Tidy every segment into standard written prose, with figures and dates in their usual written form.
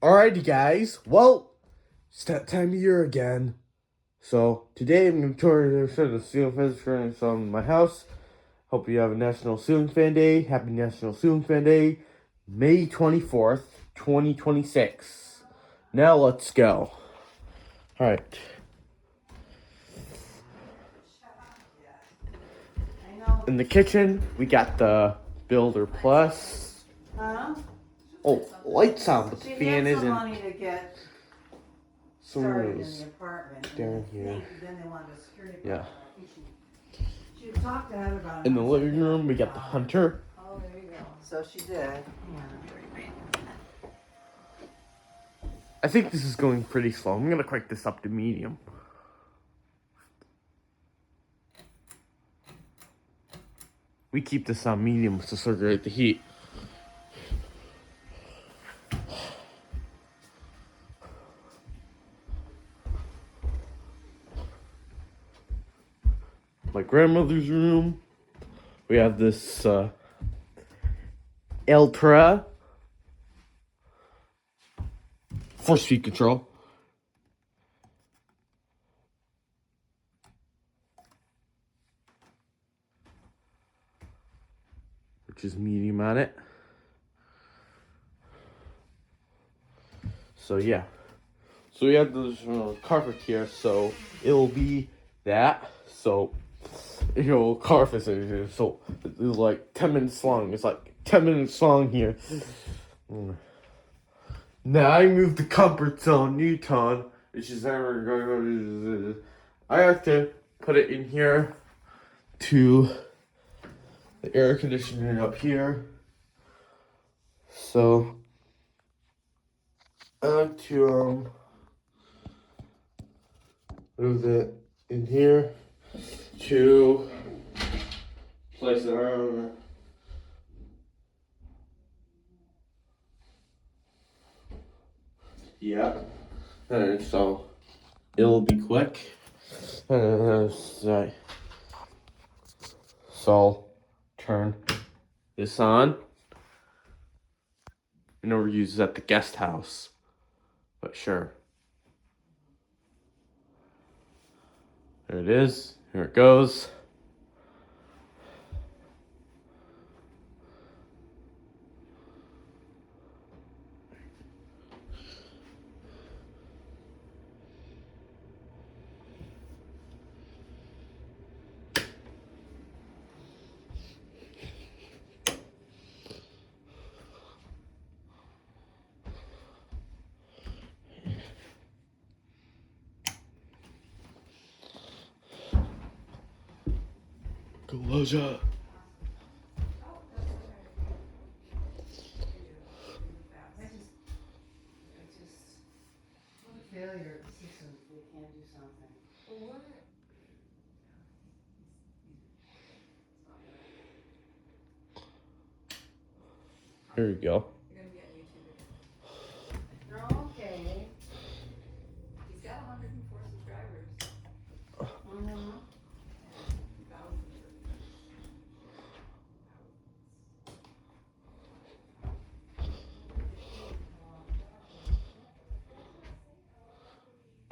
Alrighty, guys. Well, it's that time of year again. So today I'm going to show the ceiling fan experience on my house. Hope you have a National Ceiling Fan Day. Happy National Ceiling Fan Day, May 24th, 2026. Now let's go. Alright. In the kitchen, we got the Builder Plus. Huh? Oh, lights on, but the She fan had some isn't. money to get Some started in rooms the apartment. down and I here. think then they wanted a security Yeah. deposit. I think she talked to Heather about it. In the living room, we got the Hunter. Oh, there you go. So she did. Hang on, I think this is going pretty slow. I'm gonna crank this up to medium. We keep this on medium to circulate the heat. My grandmother's room. We have this Ultra for speed control. Which is medium on it. So yeah. So we have this carpet here, so it'll be that. So carpet is so it's like 10 minutes long. It's like 10 minutes long here. Now I moved the comfort zone Newton, which is I have to put it in here to the air conditioner up here. So I have to move it in here to place it around. Yeah, and so it'll be quick. So I'll turn this on. I never use it at the guest house, but sure. There it is. Here it goes. Galoja. failure of the system if they can't do something. Here we go. Okay. He's got 104 subscribers. Mm-hmm.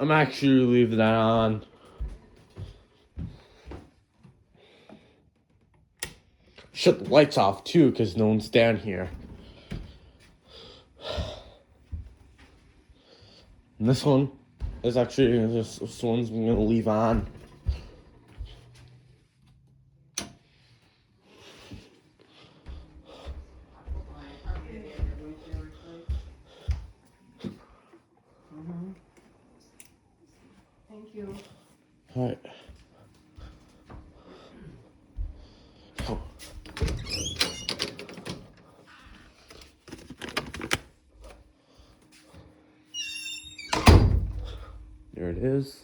I'm actually leaving that on. Shut the lights off too, because no one's down here. And this one is actually this one's I'm gonna leave on. Thank you. All right. Oh. There it is.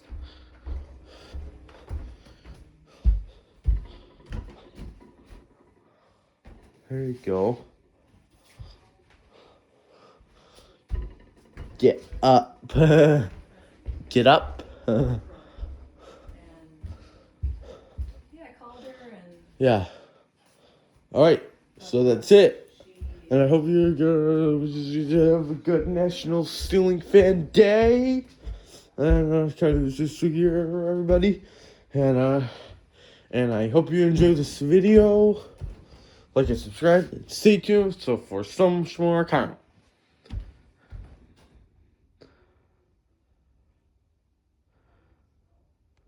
There you go. Get up. Get up. And yeah, I called her and Yeah. All right. So that's it. And I hope you have a good National Ceiling Fan Day. And try to do this year, everybody. And I hope you enjoyed this video. Like and subscribe. And stay tuned so for some more content.